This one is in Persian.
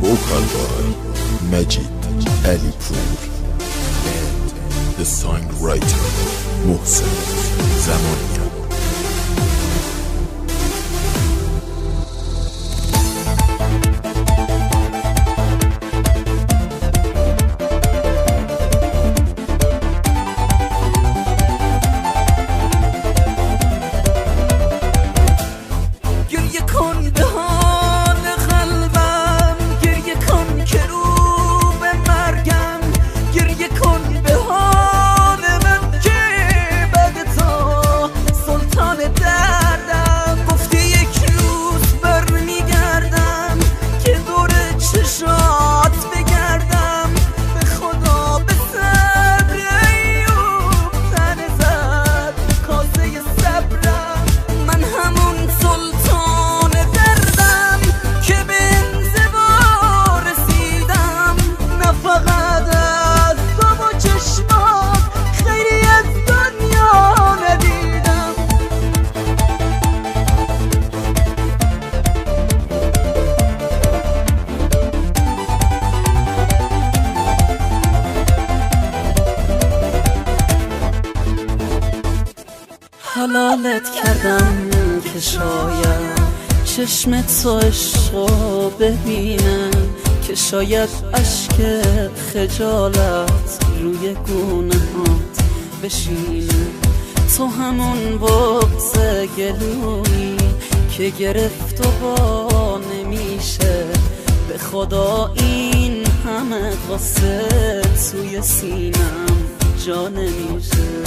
Vocal by Majid Alipur and the songwriter Mohsen Zamania. حلالت کردم که شاید چشم تو عشقو ببینم، که شاید اشک خجالت روی گونه‌هات بشینه. تو همون بغض گلویی که گرفت و با نمیشه. به خدا این همه قصه توی سینم جا نمیشه.